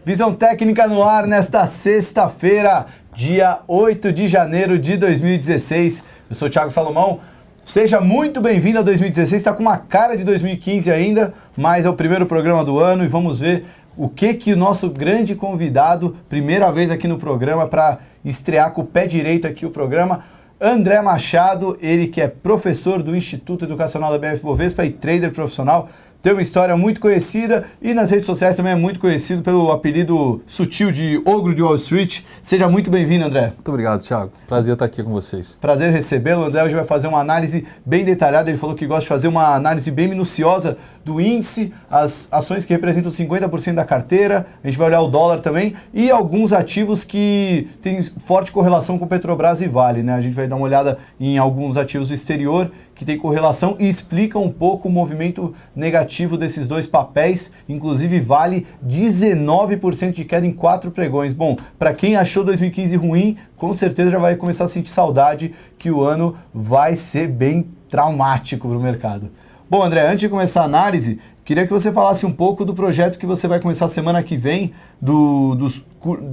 Visão Técnica no ar nesta sexta-feira, dia 8 de janeiro de 2016. Eu sou o Thiago Salomão. Seja muito bem-vindo a 2016. Está com uma cara de 2015 ainda, mas é o primeiro programa do ano e vamos ver o que o nosso grande convidado, primeira vez aqui no programa, para estrear com o pé direito aqui o programa, André Machado, ele que é professor do Instituto Educacional da BF-Bovespa e trader profissional. Tem uma história muito conhecida e nas redes sociais também é muito conhecido pelo apelido sutil de Ogro de Wall Street. Seja muito bem-vindo, André. Muito obrigado, Thiago. Prazer estar aqui com vocês. Prazer recebê-lo. O André hoje vai fazer uma análise bem detalhada. Ele falou que gosta de fazer uma análise bem minuciosa do índice, as ações que representam 50% da carteira. A gente vai olhar o dólar também e alguns ativos que têm forte correlação com Petrobras e Vale, né? A gente vai dar uma olhada em alguns ativos do exterior que tem correlação e explica um pouco o movimento negativo desses dois papéis, inclusive Vale 19% de queda em 4 pregões. Bom, para quem achou 2015 ruim, com certeza já vai começar a sentir saudade que o ano vai ser bem traumático para o mercado. Bom, André, antes de começar a análise, queria que você falasse um pouco do projeto que você vai começar semana que vem,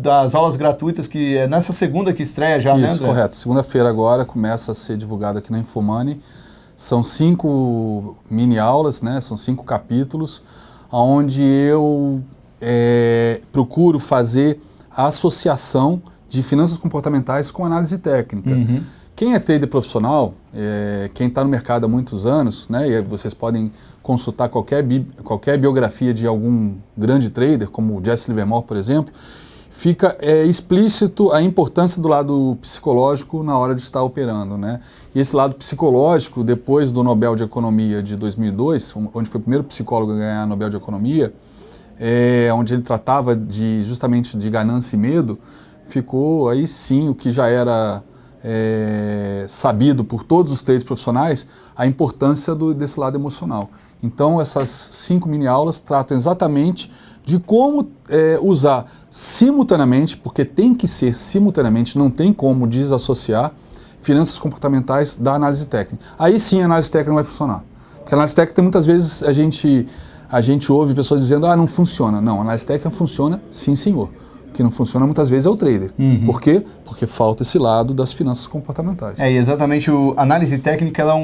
das aulas gratuitas, que é nessa segunda que estreia já, né, André? Isso, correto. Segunda-feira agora começa a ser divulgado aqui na Infomoney. São 5 mini-aulas, né? São 5 capítulos, onde eu procuro fazer a associação de finanças comportamentais com análise técnica. Uhum. Quem é trader profissional, quem está no mercado há muitos anos, né? E vocês podem consultar qualquer biografia de algum grande trader, como o Jesse Livermore, por exemplo, fica explícito a importância do lado psicológico na hora de estar operando, né? E esse lado psicológico, depois do Nobel de Economia de 2002, onde foi o primeiro psicólogo a ganhar o Nobel de Economia, onde ele tratava justamente de ganância e medo, ficou aí sim o que já era sabido por todos os traders profissionais, a importância desse lado emocional. Então essas 5 mini-aulas tratam exatamente de como usar simultaneamente, porque tem que ser simultaneamente, não tem como desassociar finanças comportamentais da análise técnica. Aí sim a análise técnica vai funcionar. Porque a análise técnica, muitas vezes a gente ouve pessoas dizendo, não funciona. Não, a análise técnica funciona, sim senhor. O que não funciona muitas vezes é o trader. Uhum. Por quê? Porque falta esse lado das finanças comportamentais. Exatamente. A análise técnica ela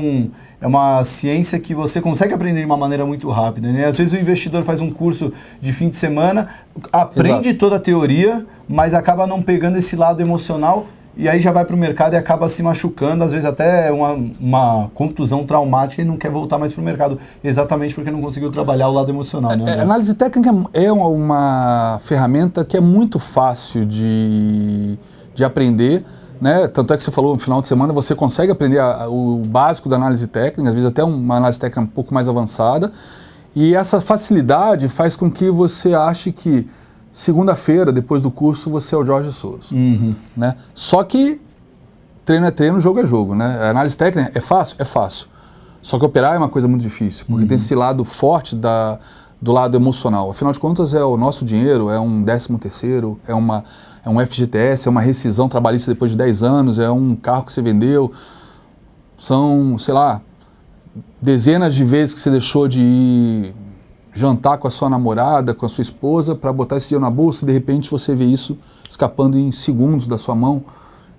é uma ciência que você consegue aprender de uma maneira muito rápida, né? Às vezes o investidor faz um curso de fim de semana, aprende toda a teoria, mas acaba não pegando esse lado emocional e aí já vai para o mercado e acaba se machucando, às vezes até uma contusão traumática e não quer voltar mais para o mercado, exatamente porque não conseguiu trabalhar o lado emocional. Né? A análise técnica é uma ferramenta que é muito fácil de aprender, né? Tanto é que você falou, no final de semana você consegue aprender o básico da análise técnica, às vezes até uma análise técnica um pouco mais avançada, e essa facilidade faz com que você ache que segunda-feira, depois do curso, você é o Jorge Soros. Uhum. Né? Só que treino é treino, jogo é jogo. Né? A análise técnica é fácil? É fácil. Só que operar é uma coisa muito difícil, porque tem esse lado forte do lado emocional. Afinal de contas, é o nosso dinheiro, é um 13º, é um FGTS, é uma rescisão trabalhista depois de 10 anos, é um carro que você vendeu. São, sei lá, dezenas de vezes que você deixou de ir jantar com a sua namorada, com a sua esposa, para botar esse dinheiro na bolsa e de repente você vê isso escapando em segundos da sua mão.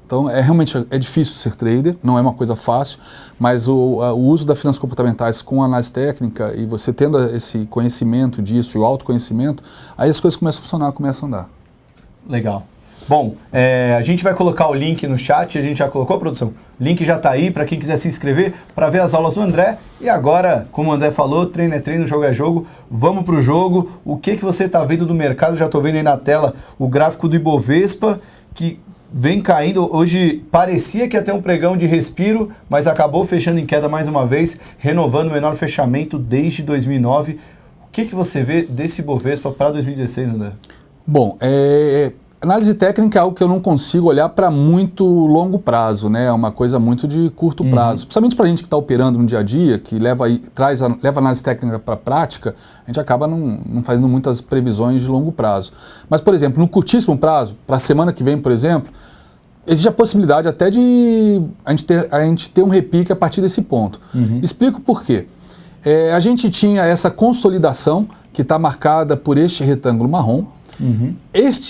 Então realmente é difícil ser trader, não é uma coisa fácil, mas o uso das finanças comportamentais com análise técnica e você tendo esse conhecimento disso e o autoconhecimento, aí as coisas começam a funcionar, começam a andar. Legal. Bom, a gente vai colocar o link no chat, a gente já colocou, produção? O link já está aí para quem quiser se inscrever para ver as aulas do André. E agora, como o André falou, treino é treino, jogo é jogo. Vamos para o jogo. O que você está vendo do mercado? Já estou vendo aí na tela o gráfico do Ibovespa, que vem caindo. Hoje parecia que ia ter um pregão de respiro, mas acabou fechando em queda mais uma vez, renovando o menor fechamento desde 2009. O que você vê desse Ibovespa para 2016, André? Bom, análise técnica é algo que eu não consigo olhar para muito longo prazo, né? É uma coisa muito de curto prazo. Principalmente para a gente que está operando no dia a dia, que leva a análise técnica para a prática, a gente acaba não fazendo muitas previsões de longo prazo. Mas, por exemplo, no curtíssimo prazo, para a semana que vem, por exemplo, existe a possibilidade até de a gente ter um repique a partir desse ponto. Explico por quê. A gente tinha essa consolidação que está marcada por este retângulo marrom,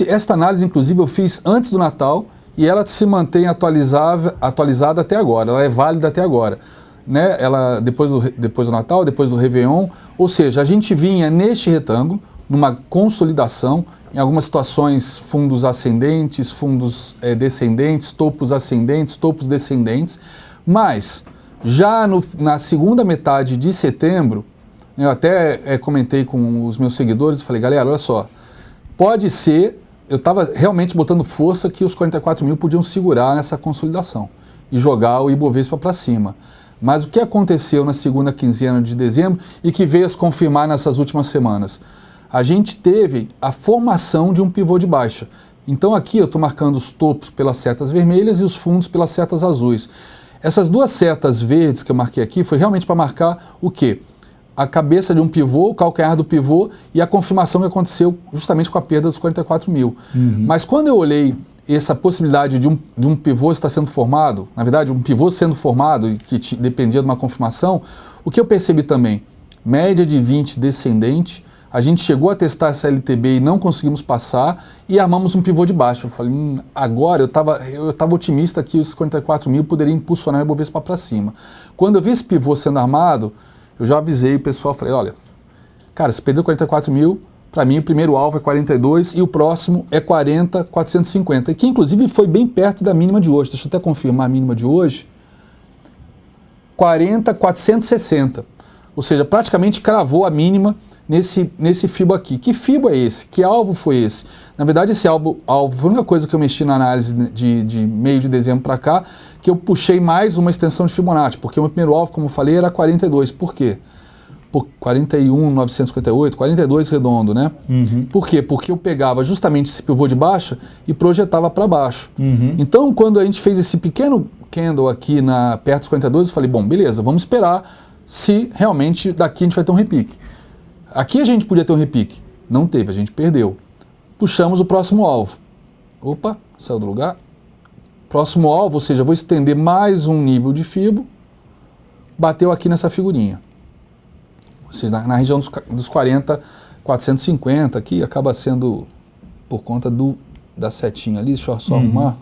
Esta análise, inclusive, eu fiz antes do Natal e ela se mantém atualizada até agora, ela é válida até agora. Né? Ela, depois do Natal, depois do Réveillon, ou seja, a gente vinha neste retângulo, numa consolidação, em algumas situações fundos ascendentes, fundos descendentes, topos ascendentes, topos descendentes, mas já na segunda metade de setembro, eu até comentei com os meus seguidores e falei, galera, olha só, pode ser, eu estava realmente botando força que os 44 mil podiam segurar nessa consolidação e jogar o Ibovespa para cima. Mas o que aconteceu na segunda quinzena de dezembro e que veio a se confirmar nessas últimas semanas? A gente teve a formação de um pivô de baixa. Então aqui eu estou marcando os topos pelas setas vermelhas e os fundos pelas setas azuis. Essas duas setas verdes que eu marquei aqui foi realmente para marcar o quê? A cabeça de um pivô, o calcanhar do pivô e a confirmação que aconteceu justamente com a perda dos 44 mil. Mas quando eu olhei essa possibilidade de um pivô estar sendo formado, na verdade um pivô sendo formado, que dependia de uma confirmação, o que eu percebi também? Média de 20 descendente, a gente chegou a testar essa LTB e não conseguimos passar e armamos um pivô de baixo. Eu falei, agora eu estava otimista que os 44 mil poderiam impulsionar o Ibovespa para cima. Quando eu vi esse pivô sendo armado, eu já avisei o pessoal, falei, olha, cara, se perdeu 44 mil, para mim o primeiro alvo é 42 e o próximo é 40,450, que inclusive foi bem perto da mínima de hoje. Deixa eu até confirmar a mínima de hoje. 40,460, ou seja, praticamente cravou a mínima nesse FIBO aqui. Que FIBO é esse? Que alvo foi esse? Na verdade, esse alvo foi a única coisa que eu mexi na análise de meio de dezembro para cá, que eu puxei mais uma extensão de Fibonacci, porque o meu primeiro alvo, como eu falei, era 42. Por quê? Por 41,958, 42 redondo, né? Por quê? Porque eu pegava justamente esse pivô de baixa e projetava para baixo. Então, quando a gente fez esse pequeno candle aqui perto dos 42, eu falei, bom, beleza, vamos esperar se realmente daqui a gente vai ter um repique. Aqui a gente podia ter um repique. Não teve, a gente perdeu. Puxamos o próximo alvo. Opa, saiu do lugar. Próximo alvo, ou seja, vou estender mais um nível de FIBO. Bateu aqui nessa figurinha. Ou seja, na região dos 40,450 aqui, acaba sendo por conta da setinha ali. Deixa eu só arrumar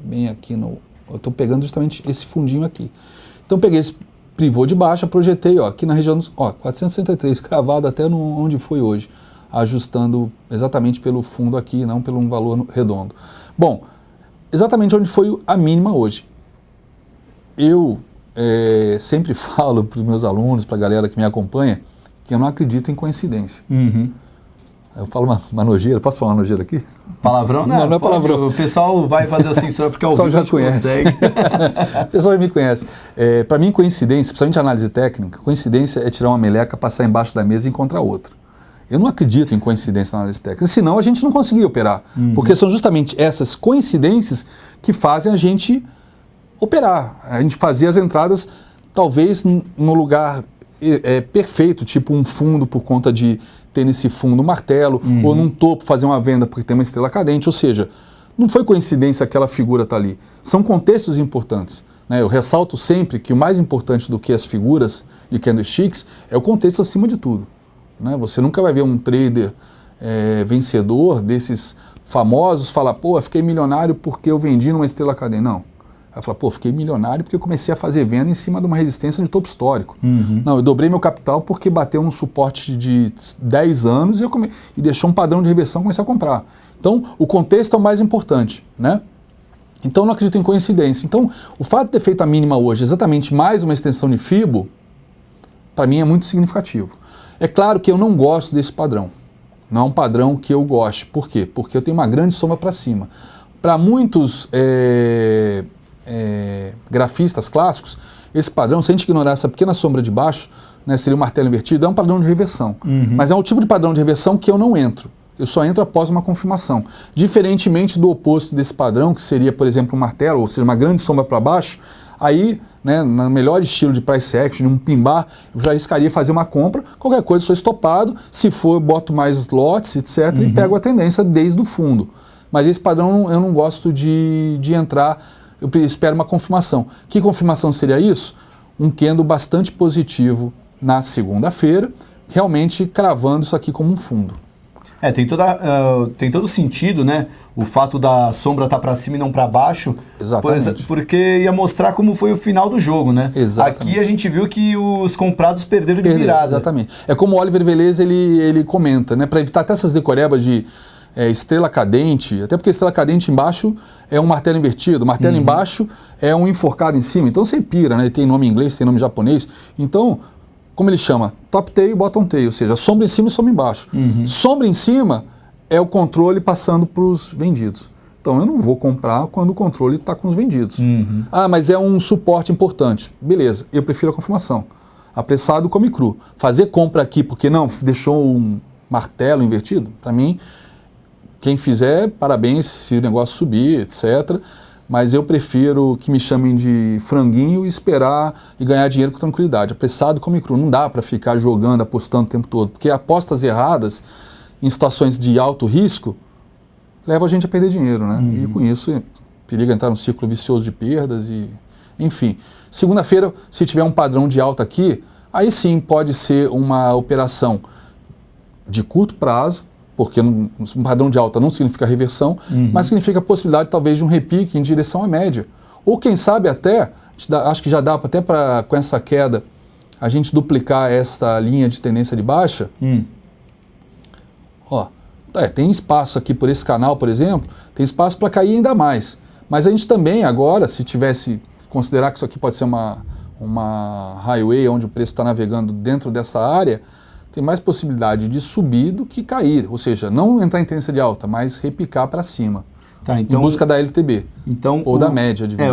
bem aqui no... Eu estou pegando justamente esse fundinho aqui. Então peguei esse pivô de baixa, projetei aqui na região dos 463, cravado até onde foi hoje, ajustando exatamente pelo fundo aqui, não pelo um valor redondo. Bom, exatamente onde foi a mínima hoje. Eu sempre falo para os meus alunos, para a galera que me acompanha, que eu não acredito em coincidência. Eu falo uma nojeira, posso falar uma nojeira aqui? Palavrão? Não é palavrão. O pessoal vai fazer assim só porque o pessoal já conhece. O pessoal já me conhece. Para mim, coincidência, principalmente análise técnica, coincidência é tirar uma meleca, passar embaixo da mesa e encontrar outra. Eu não acredito em coincidência na análise técnica, senão a gente não conseguiria operar. Porque são justamente essas coincidências que fazem a gente operar. A gente fazia as entradas, talvez, no lugar perfeito, tipo um fundo por conta de ter nesse fundo um martelo, ou num topo fazer uma venda porque tem uma estrela cadente, ou seja, não foi coincidência aquela figura estar ali. São contextos importantes. Né? Eu ressalto sempre que o mais importante do que as figuras de candlesticks é o contexto acima de tudo. Né? Você nunca vai ver um trader vencedor desses famosos falar, pô, eu fiquei milionário porque eu vendi numa estrela cadente. Não. Ela fala, pô, fiquei milionário porque eu comecei a fazer venda em cima de uma resistência de topo histórico. Não, eu dobrei meu capital porque bateu um suporte de 10 anos e deixou um padrão de reversão e comecei a comprar. Então, o contexto é o mais importante, né? Então, eu não acredito em coincidência. Então, o fato de ter feito a mínima hoje, exatamente mais uma extensão de FIBO, para mim é muito significativo. É claro que eu não gosto desse padrão. Não é um padrão que eu goste. Por quê? Porque eu tenho uma grande sombra para cima. Para muitos grafistas clássicos, esse padrão, se a gente ignorar essa pequena sombra de baixo, né, seria um martelo invertido, é um padrão de reversão. Mas é um tipo de padrão de reversão que eu não entro. Eu só entro após uma confirmação. Diferentemente do oposto desse padrão, que seria, por exemplo, um martelo, ou seja, uma grande sombra para baixo, aí, né, no melhor estilo de price action, de um pin bar, eu já arriscaria fazer uma compra, qualquer coisa, sou estopado, se for, eu boto mais slots, etc., e pego a tendência desde o fundo. Mas esse padrão eu não gosto de entrar, eu espero uma confirmação. Que confirmação seria isso? Um candle bastante positivo na segunda-feira, realmente cravando isso aqui como um fundo. Tem todo sentido, né? O fato da sombra estar para cima e não para baixo. Exatamente. Porque ia mostrar como foi o final do jogo, né? Exatamente. Aqui a gente viu que os comprados perderam de virada. Exatamente. É como o Oliver Velez ele comenta, né? Para evitar até essas decorebas de estrela cadente, até porque estrela cadente embaixo é um martelo invertido, martelo embaixo é um enforcado em cima. Então você pira, né? Tem nome em inglês, tem nome em japonês. Então, como ele chama? Top tail e bottom tail, ou seja, sombra em cima e sombra embaixo. Sombra em cima é o controle passando para os vendidos. Então eu não vou comprar quando o controle está com os vendidos. Ah, mas é um suporte importante. Beleza, eu prefiro a confirmação. Apressado come cru. Fazer compra aqui porque não deixou um martelo invertido, para mim, quem fizer, parabéns se o negócio subir, etc. Mas eu prefiro que me chamem de franguinho e esperar e ganhar dinheiro com tranquilidade. Apressado come cru. Não dá para ficar jogando, apostando o tempo todo. Porque apostas erradas em situações de alto risco levam a gente a perder dinheiro, né? E com isso, periga entrar num ciclo vicioso de perdas e... Enfim, segunda-feira, se tiver um padrão de alta aqui, aí sim pode ser uma operação de curto prazo, porque um padrão de alta não significa reversão, mas significa a possibilidade talvez de um repique em direção à média. Ou quem sabe até, acho que já dá até para, com essa queda, a gente duplicar essa linha de tendência de baixa. Ó, tem espaço aqui por esse canal, por exemplo, tem espaço para cair ainda mais. Mas a gente também agora, se tivesse considerar que isso aqui pode ser uma highway onde o preço está navegando dentro dessa área, tem mais possibilidade de subir do que cair, ou seja, não entrar em tendência de alta, mas repicar para cima, então, em busca da LTB, ou da média de 20.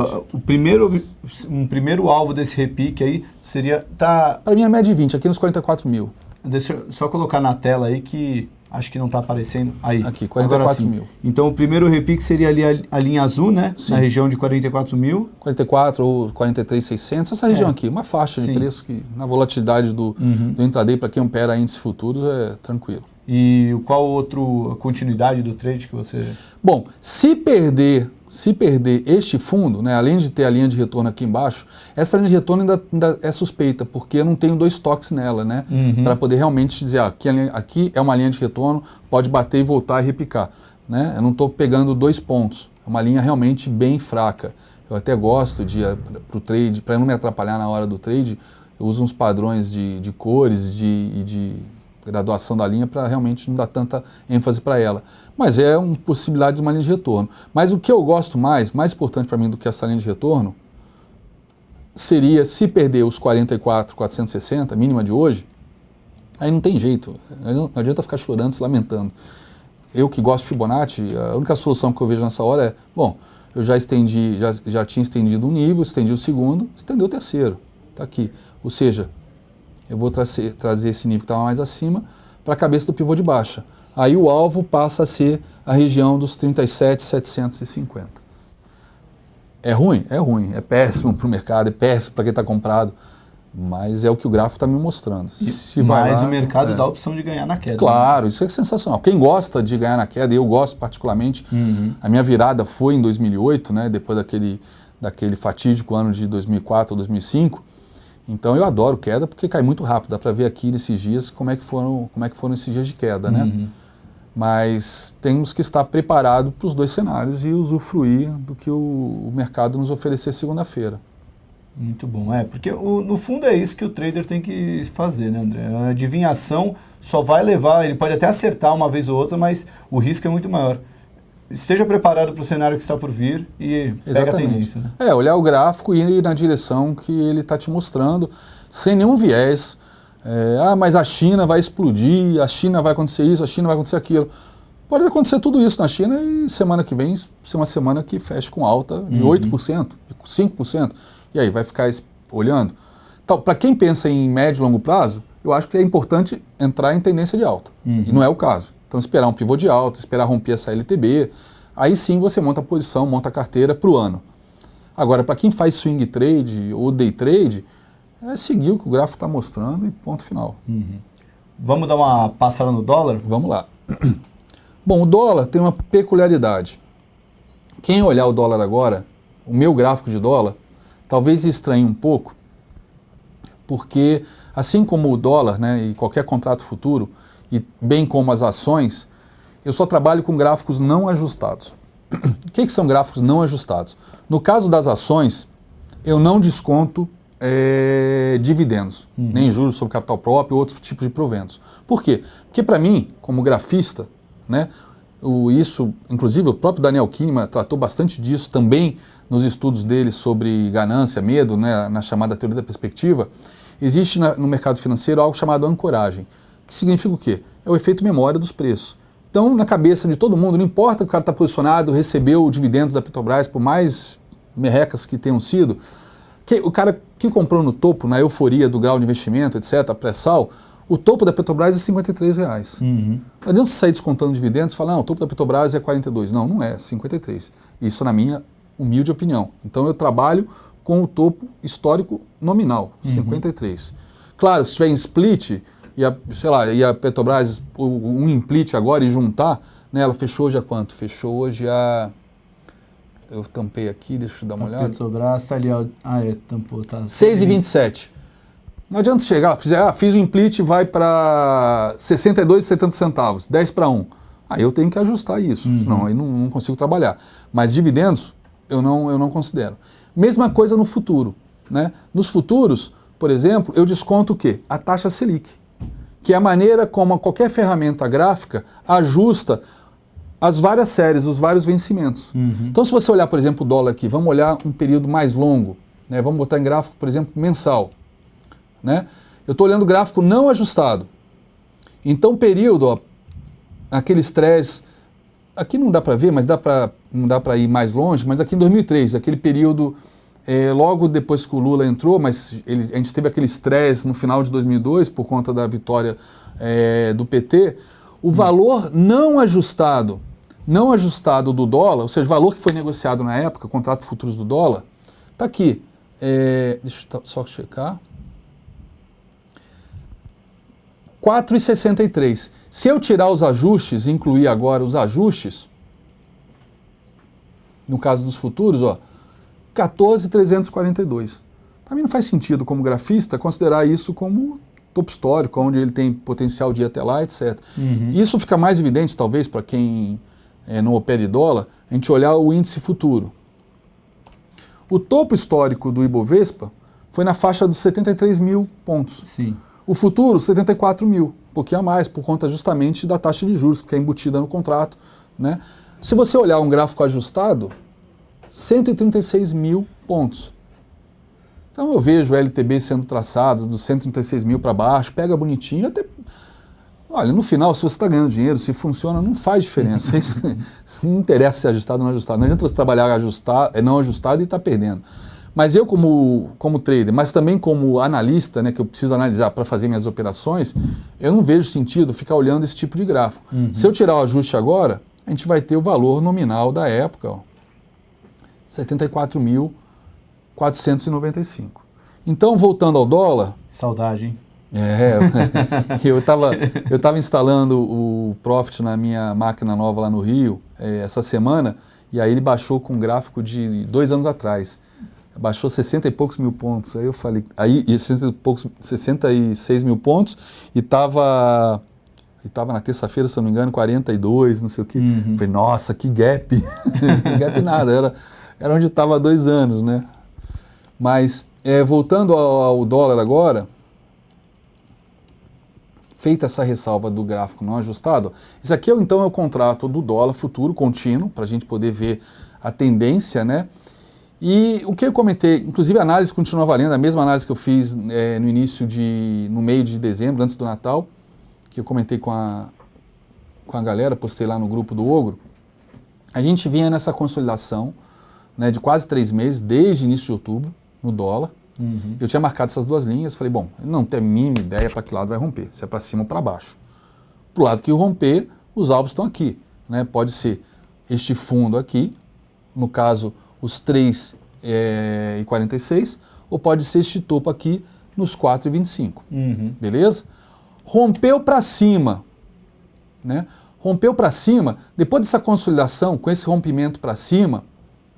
Um primeiro alvo desse repique aí seria... Para mim a média de 20, aqui nos 44 mil. Deixa eu só colocar na tela aí que acho que não está aparecendo. Aí. Aqui, 44 mil. Então o primeiro repique seria ali a linha azul, né? Sim. Na região de 44 mil. 44 ou 43.600, essa região aqui, uma faixa de preço que na volatilidade do intraday, para quem opera índice futuros, é tranquilo. E qual a continuidade do trade que você... Bom, se perder este fundo, né, além de ter a linha de retorno aqui embaixo, essa linha de retorno ainda é suspeita, porque eu não tenho dois toques nela, né, para poder realmente dizer, aqui é uma linha de retorno, pode bater e voltar e repicar, né, eu não estou pegando dois pontos, é uma linha realmente bem fraca. Eu até gosto de, para o trade, para não me atrapalhar na hora do trade, eu uso uns padrões de cores e de graduação da linha para realmente não dar tanta ênfase para ela. Mas é uma possibilidade de uma linha de retorno. Mas o que eu gosto mais importante para mim do que essa linha de retorno, seria se perder os 44.460, mínima de hoje, aí não tem jeito. Não adianta ficar chorando, se lamentando. Eu que gosto de Fibonacci, a única solução que eu vejo nessa hora é, bom, eu já tinha estendido um nível, estendi o segundo, estendi o terceiro. Está aqui. Ou seja, eu vou trazer esse nível que estava mais acima para a cabeça do pivô de baixa. Aí o alvo passa a ser a região dos 37.750. É ruim? É ruim. É péssimo para o mercado, é péssimo para quem está comprado. Mas é o que o gráfico está me mostrando. Mas o mercado dá a opção de ganhar na queda. Claro, isso é sensacional. Quem gosta de ganhar na queda, e eu gosto particularmente, a minha virada foi em 2008, né, depois daquele fatídico ano de 2004 ou 2005. Então eu adoro queda porque cai muito rápido. Dá para ver aqui nesses dias como é que foram esses dias de queda, né? Mas temos que estar preparados para os dois cenários e usufruir do que o mercado nos oferecer segunda-feira. Muito bom, porque no fundo é isso que o trader tem que fazer, né, André? A adivinhação só vai levar, ele pode até acertar uma vez ou outra, mas o risco é muito maior. Esteja preparado para o cenário que está por vir e pega a tendência. Né? Olhar o gráfico e ir na direção que ele está te mostrando, sem nenhum viés. Mas a China vai explodir, a China vai acontecer isso, a China vai acontecer aquilo. Pode acontecer tudo isso na China e semana que vem ser uma semana que feche com alta de 8%, de 5%. E aí, vai ficar olhando? Então, para quem pensa em médio e longo prazo, eu acho que é importante entrar em tendência de alta. E não é o caso. Então, esperar um pivô de alta, esperar romper essa LTB, aí sim você monta a posição, monta a carteira para o ano. Agora, para quem faz swing trade ou day trade, é seguir o que o gráfico está mostrando e ponto final. Vamos dar uma passada no dólar? Vamos lá. Bom, o dólar tem uma peculiaridade. Quem olhar o dólar agora, o meu gráfico de dólar, talvez estranhe um pouco, porque assim como o dólar, né, e qualquer contrato futuro, e bem como as ações, eu só trabalho com gráficos não ajustados. O que são gráficos não ajustados? No caso das ações, eu não desconto dividendos, nem juros sobre capital próprio, outros tipos de proventos. Por quê? Porque para mim, como grafista, né, isso, inclusive o próprio Daniel Kahneman tratou bastante disso também nos estudos dele sobre ganância, medo, né, na chamada teoria da perspectiva. Existe no mercado financeiro algo chamado ancoragem, que significa o quê? É o efeito memória dos preços. Então, na cabeça de todo mundo, não importa que o cara está posicionado, recebeu dividendos da Petrobras, por mais merrecas que tenham sido, o cara que comprou no topo, na euforia do grau de investimento, etc., pré-sal, o topo da Petrobras é R$53. Não adianta você sair descontando dividendos e falar, não, o topo da Petrobras é 42. Não, não é, 53. Isso na minha humilde opinião. Então eu trabalho com o topo histórico nominal, 53. Claro, se tiver em split, e a Petrobras, um split agora e juntar, né, ela fechou hoje a quanto? Fechou hoje a... Eu tampei aqui, deixa eu dar uma olhada. A Petrobras está ali, tampou, tá. 6,27. Não adianta chegar, fiz o split, vai para 62,70 centavos, 10 para 1. Aí eu tenho que ajustar isso, senão aí não consigo trabalhar. Mas dividendos, eu não considero. Mesma coisa no futuro, né? Nos futuros, por exemplo, eu desconto o quê? A taxa Selic, que é a maneira como qualquer ferramenta gráfica ajusta as várias séries, os vários vencimentos. Então, se você olhar, por exemplo, o dólar aqui, vamos olhar um período mais longo, né? Vamos botar em gráfico, por exemplo, mensal. Né? Eu estou olhando o gráfico não ajustado. Então, período, ó, aquele estresse, aqui não dá para ver, mas não dá para ir mais longe, mas aqui em 2003, aquele período, logo depois que o Lula entrou, mas a gente teve aquele estresse no final de 2002 por conta da vitória do PT, o valor não ajustado do dólar, ou seja, o valor que foi negociado na época, contrato futuros do dólar, está aqui. Deixa eu só checar. 4,63. Se eu tirar os ajustes, incluir agora os ajustes, no caso dos futuros, ó, 14,342. Para mim não faz sentido, como grafista, considerar isso como topo histórico, onde ele tem potencial de ir até lá, etc. Isso fica mais evidente, talvez, para quem não opere dólar, a gente olhar o índice futuro. O topo histórico do Ibovespa foi na faixa dos 73 mil pontos. Sim. O futuro, 74 mil, um pouquinho a mais, por conta justamente da taxa de juros, que é embutida no contrato. Né? Se você olhar um gráfico ajustado, 136 mil pontos. Então eu vejo o LTB sendo traçado dos 136 mil para baixo, pega bonitinho, até... Olha, no final, se você está ganhando dinheiro, se funciona, não faz diferença. Isso não interessa se é ajustado ou não ajustado. Não adianta você trabalhar não ajustado e estar perdendo. Mas eu, como trader, mas também como analista, né, que eu preciso analisar para fazer minhas operações, eu não vejo sentido ficar olhando esse tipo de gráfico. Se eu tirar o ajuste agora, a gente vai ter o valor nominal da época, ó, 74.495. Então, voltando ao dólar... Saudade, hein? Eu tava instalando o Profit na minha máquina nova lá no Rio, essa semana, e aí ele baixou com um gráfico de 2 anos atrás. Baixou 60 e poucos mil pontos. Aí eu falei, 66 mil pontos e estava na terça-feira, se não me engano, 42, não sei o quê. Falei, nossa, que gap. Que gap nada, era onde estava há 2 anos, né? Mas, voltando ao dólar agora, feita essa ressalva do gráfico não ajustado, isso aqui então é o contrato do dólar futuro contínuo, para a gente poder ver a tendência, né? E o que eu comentei, inclusive a análise continua valendo, a mesma análise que eu fiz no meio de dezembro, antes do Natal, que eu comentei com a galera, postei lá no grupo do Ogro. A gente vinha nessa consolidação, né, de quase 3 meses, desde início de outubro, no dólar. Eu tinha marcado essas 2 linhas, falei, bom, eu não tenho a mínima ideia para que lado vai romper, se é para cima ou para baixo. Para o lado que romper, os alvos estão aqui, né? Pode ser este fundo aqui, no caso, os 3,46, ou pode ser este topo aqui nos 4,25, beleza? Rompeu para cima, né? Rompeu para cima, depois dessa consolidação, com esse rompimento para cima,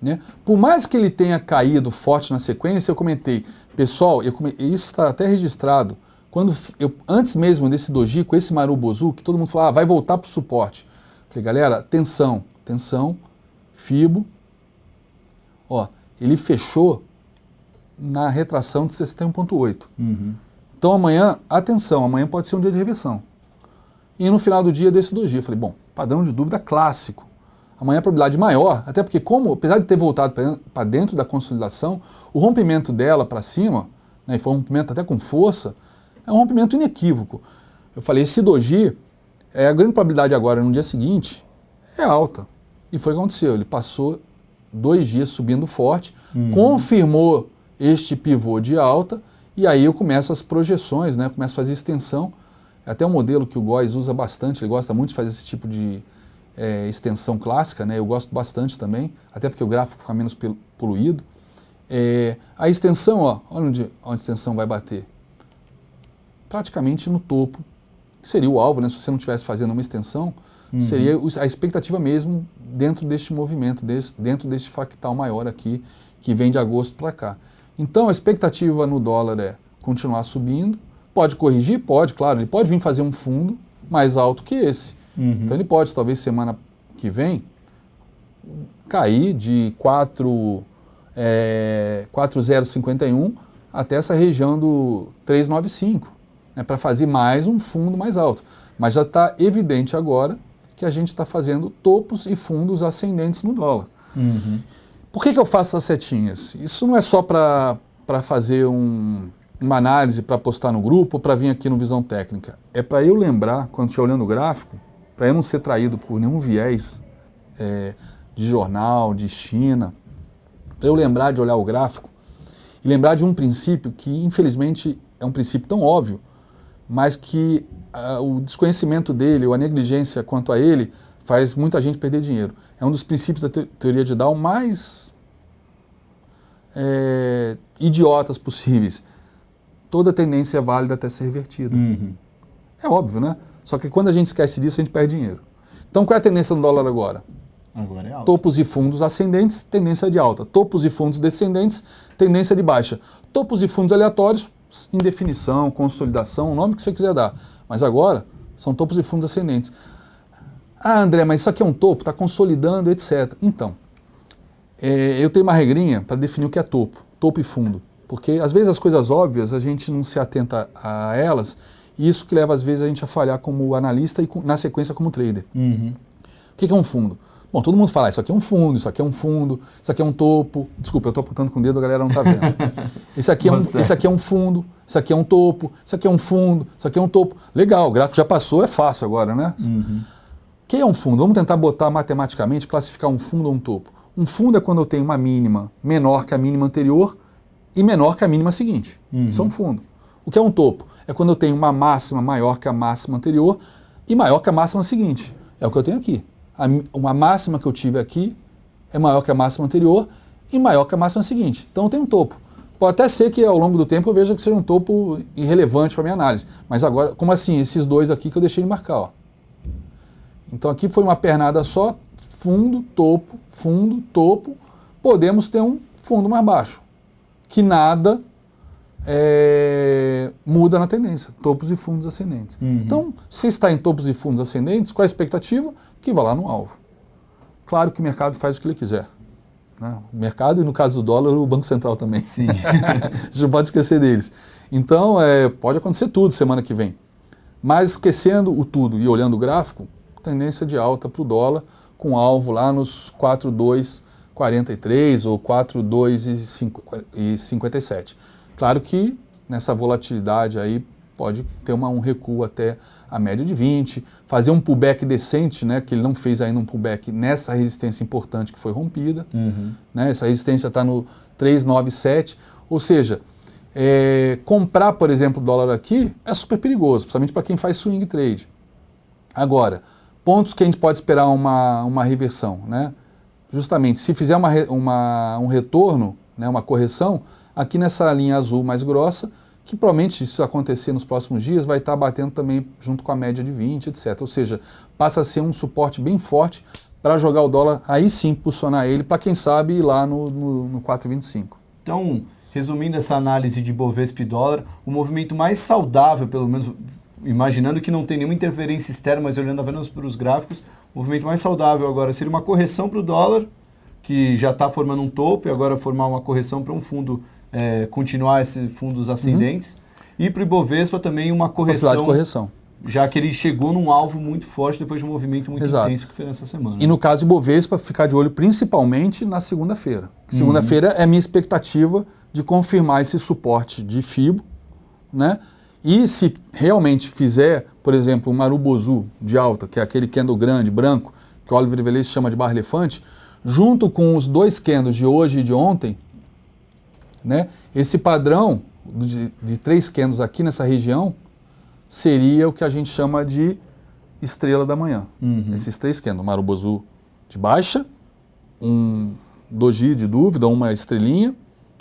né? Por mais que ele tenha caído forte na sequência, eu comentei, pessoal, isso está até registrado, antes mesmo desse doji, com esse Marubozu, que todo mundo falava, vai voltar para o suporte. Falei, galera, atenção, FIBO, ó, ele fechou na retração de 61,8. Então amanhã, atenção, amanhã pode ser um dia de reversão. E no final do dia, desses 2 dias, falei, bom, padrão de dúvida clássico. Amanhã a probabilidade maior, até porque apesar de ter voltado para dentro da consolidação, o rompimento dela para cima, né, e foi um rompimento até com força, é um rompimento inequívoco. Eu falei, esse doji, a grande probabilidade agora, no dia seguinte, é alta. E foi o que aconteceu, ele passou 2 dias subindo forte, confirmou este pivô de alta, e aí eu começo as projeções, né, começo a fazer extensão. É até um modelo que o Góes usa bastante, ele gosta muito de fazer esse tipo de extensão clássica, né, eu gosto bastante também, até porque o gráfico fica menos poluído. A extensão, ó, olha onde a extensão vai bater. Praticamente no topo, que seria o alvo, né, se você não estivesse fazendo uma extensão, seria a expectativa mesmo dentro deste movimento, dentro deste fractal maior aqui, que vem de agosto para cá. Então a expectativa no dólar é continuar subindo, pode corrigir? Pode, claro, ele pode vir fazer um fundo mais alto que esse. Então ele pode, talvez semana que vem, cair de 4,051 até essa região do 395, né, para fazer mais um fundo mais alto. Mas já está evidente agora que a gente está fazendo topos e fundos ascendentes no dólar. Por que eu faço essas setinhas? Isso não é só para fazer uma análise para postar no grupo ou para vir aqui no Visão Técnica. É para eu lembrar, quando estiver olhando o gráfico, para eu não ser traído por nenhum viés de jornal, de China, para eu lembrar de olhar o gráfico e lembrar de um princípio que, infelizmente, é um princípio tão óbvio, mas que o desconhecimento dele ou a negligência quanto a ele faz muita gente perder dinheiro. É um dos princípios da teoria de Dow mais idiotas possíveis. Toda tendência é válida até ser revertida. É óbvio, né? Só que quando a gente esquece disso, a gente perde dinheiro. Então, qual é a tendência no dólar agora? Agora é alta. Topos e fundos ascendentes, tendência de alta. Topos e fundos descendentes, tendência de baixa. Topos e fundos aleatórios, indefinição, consolidação, o nome que você quiser dar. Mas agora, são topos e fundos ascendentes. Ah, André, mas isso aqui é um topo, está consolidando, etc. Então, eu tenho uma regrinha para definir o que é topo e fundo. Porque, às vezes, as coisas óbvias, a gente não se atenta a elas, e isso que leva, às vezes, a gente a falhar como analista e, na sequência, como trader. O que é um fundo? Bom, todo mundo fala, isso aqui é um fundo, isso aqui é um fundo, isso aqui é um topo. Desculpa, eu estou apontando com o dedo, a galera não está vendo. Esse aqui é um fundo, isso aqui é um topo, isso aqui é um fundo, isso aqui é um topo. Legal, o gráfico já passou, é fácil agora, né? O que é um fundo? Vamos tentar botar matematicamente, classificar um fundo ou um topo. Um fundo é quando eu tenho uma mínima menor que a mínima anterior e menor que a mínima seguinte. Isso é um fundo. O que é um topo? É quando eu tenho uma máxima maior que a máxima anterior e maior que a máxima seguinte. É o que eu tenho aqui. Uma máxima que eu tive aqui é maior que a máxima anterior e maior que a máxima seguinte. Então eu tenho um topo. Pode até ser que ao longo do tempo eu veja que seja um topo irrelevante para a minha análise. Mas agora, como assim? Esses dois aqui que eu deixei de marcar, ó. Então aqui foi uma pernada só, fundo, topo, podemos ter um fundo mais baixo, que nada muda na tendência, topos e fundos ascendentes. Então, se está em topos e fundos ascendentes, qual é a expectativa? Que vá lá no alvo. Claro que o mercado faz o que ele quiser. Né? O mercado, e no caso do dólar, o Banco Central também. Sim. A gente não pode esquecer deles. Então, pode acontecer tudo semana que vem. Mas esquecendo o tudo e olhando o gráfico, tendência de alta para o dólar, com alvo lá nos 4,243 ou 4,257. Claro que nessa volatilidade aí pode ter um recuo até a média de 20, fazer um pullback decente, né, que ele não fez ainda um pullback nessa resistência importante que foi rompida. Né, essa resistência está no 397, ou seja, comprar, por exemplo, dólar aqui é super perigoso, principalmente para quem faz swing trade. Agora, pontos que a gente pode esperar uma reversão, né? Justamente, se fizer um retorno, né, uma correção, aqui nessa linha azul mais grossa, que provavelmente, se isso acontecer nos próximos dias, vai estar batendo também junto com a média de 20, etc. Ou seja, passa a ser um suporte bem forte para jogar o dólar, aí sim, posicionar ele, para quem sabe ir lá no 4,25. Então, resumindo essa análise de Bovespa e dólar, o movimento mais saudável, pelo menos imaginando que não tem nenhuma interferência externa, mas olhando apenas para os gráficos, o movimento mais saudável agora seria uma correção para o dólar, que já está formando um topo, e agora formar uma correção para um fundo, continuar esses fundos ascendentes, e para o Ibovespa também uma correção. Já que ele chegou num alvo muito forte depois de um movimento muito intenso que foi nessa semana. E no caso do Ibovespa, ficar de olho principalmente na segunda-feira. Segunda-feira é a minha expectativa de confirmar esse suporte de FIBO, né? E se realmente fizer, por exemplo, um Marubozu de alta, que é aquele candle grande, branco, que o Oliver Velez chama de barra elefante, junto com os 2 candles de hoje e de ontem, né? Esse padrão de 3 candles aqui nessa região seria o que a gente chama de estrela da manhã. Esses 3 candles, Marubozu de baixa, um doji de dúvida, uma estrelinha,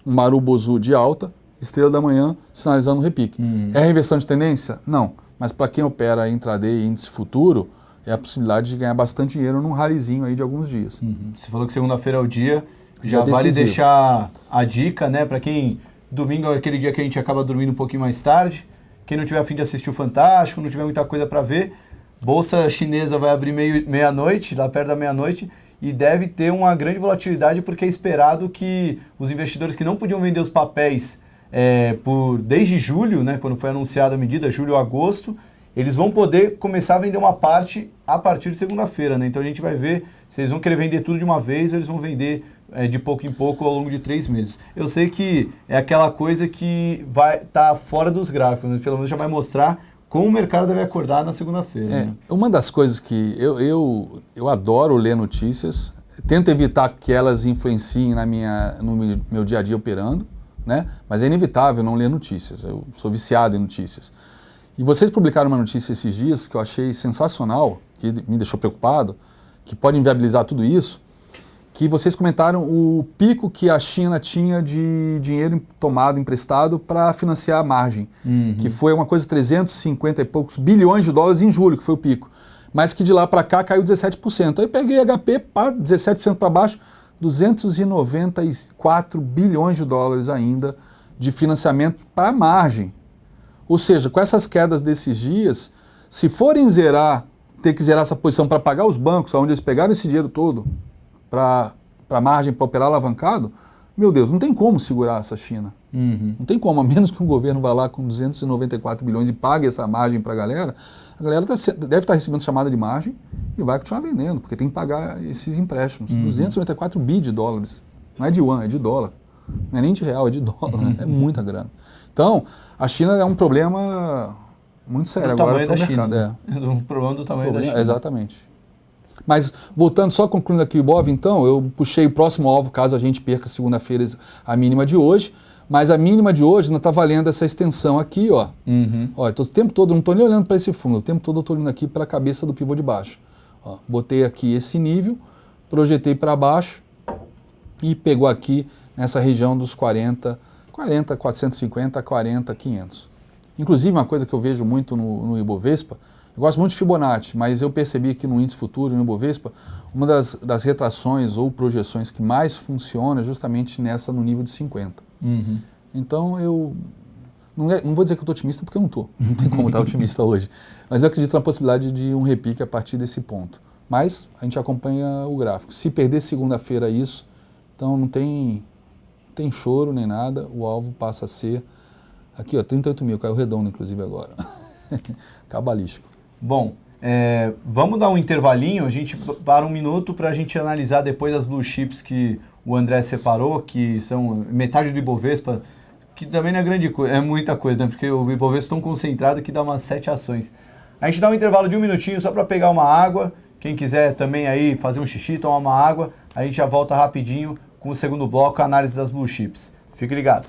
um Marubozu de alta, estrela da manhã, sinalizando um repique. É reversão de tendência? Não. Mas para quem opera intraday e índice futuro, é a possibilidade de ganhar bastante dinheiro num rallyzinho aí de alguns dias. Você falou que segunda-feira é o dia, já vale deixar a dica, né? Para quem, domingo é aquele dia que a gente acaba dormindo um pouquinho mais tarde, quem não tiver a fim de assistir o Fantástico, não tiver muita coisa para ver, Bolsa Chinesa vai abrir meia-noite, lá perto da meia-noite, e deve ter uma grande volatilidade porque é esperado que os investidores que não podiam vender os papéis desde julho, né, quando foi anunciada a medida, julho ou agosto, eles vão poder começar a vender uma parte a partir de segunda-feira, né? Então a gente vai ver se eles vão querer vender tudo de uma vez ou eles vão vender de pouco em pouco ao longo de 3 meses. Eu sei que é aquela coisa que vai estar fora dos gráficos, mas pelo menos já vai mostrar como o mercado deve acordar na segunda-feira. Né? Uma das coisas que eu adoro ler notícias, tento evitar que elas influenciem no meu dia a dia operando, né? Mas é inevitável não ler notícias, eu sou viciado em notícias. E vocês publicaram uma notícia esses dias que eu achei sensacional, que me deixou preocupado, que pode inviabilizar tudo isso, que vocês comentaram o pico que a China tinha de dinheiro tomado emprestado para financiar a margem, que foi uma coisa de 350 e poucos bilhões de dólares em julho, que foi o pico, mas que de lá para cá caiu 17%. Aí peguei HP, 17% para baixo, 294 bilhões de dólares ainda de financiamento para a margem. Ou seja, com essas quedas desses dias, se forem ter que zerar essa posição para pagar os bancos, onde eles pegaram esse dinheiro todo para a margem, para operar alavancado, meu Deus, não tem como segurar essa China. Não tem como, a menos que o governo vá lá com 294 bilhões e pague essa margem para a galera deve estar recebendo chamada de margem e vai continuar vendendo, porque tem que pagar esses empréstimos. 294 bi de dólares. Não é de yuan, é de dólar. Não é nem de real, é de dólar. Né? É muita grana. Então, a China é um problema muito sério agora para o mercado. Um problema do tamanho da China. Exatamente. Mas, voltando, só concluindo aqui o Ibov, então, eu puxei o próximo alvo, caso a gente perca segunda-feira a mínima de hoje, mas a mínima de hoje não está valendo essa extensão aqui, ó. Ó, o tempo todo, não estou nem olhando para esse fundo, o tempo todo eu estou olhando aqui para a cabeça do pivô de baixo. Ó, botei aqui esse nível, projetei para baixo e pegou aqui nessa região dos 450 a 40, 500. Inclusive, uma coisa que eu vejo muito no Ibovespa, eu gosto muito de Fibonacci, mas eu percebi que no índice futuro, no Ibovespa, uma das retrações ou projeções que mais funciona é justamente nessa no nível de 50. Então, eu não vou dizer que eu estou otimista, porque eu não estou. Não tem como estar otimista hoje. Mas eu acredito na possibilidade de um repique a partir desse ponto. Mas a gente acompanha o gráfico. Se perder segunda-feira isso, então não tem choro nem nada, o alvo passa a ser, aqui ó, 38 mil, caiu redondo inclusive agora, cabalístico. Bom, vamos dar um intervalinho, a gente para um minuto para a gente analisar depois as blue chips que o André separou, que são metade do Ibovespa, que também não é grande coisa, é muita coisa, né? Porque o Ibovespa é tão concentrado que dá umas 7 ações. A gente dá um intervalo de um minutinho só para pegar uma água, quem quiser também aí fazer um xixi, tomar uma água, a gente já volta rapidinho com o segundo bloco, a análise das blue chips. Fique ligado.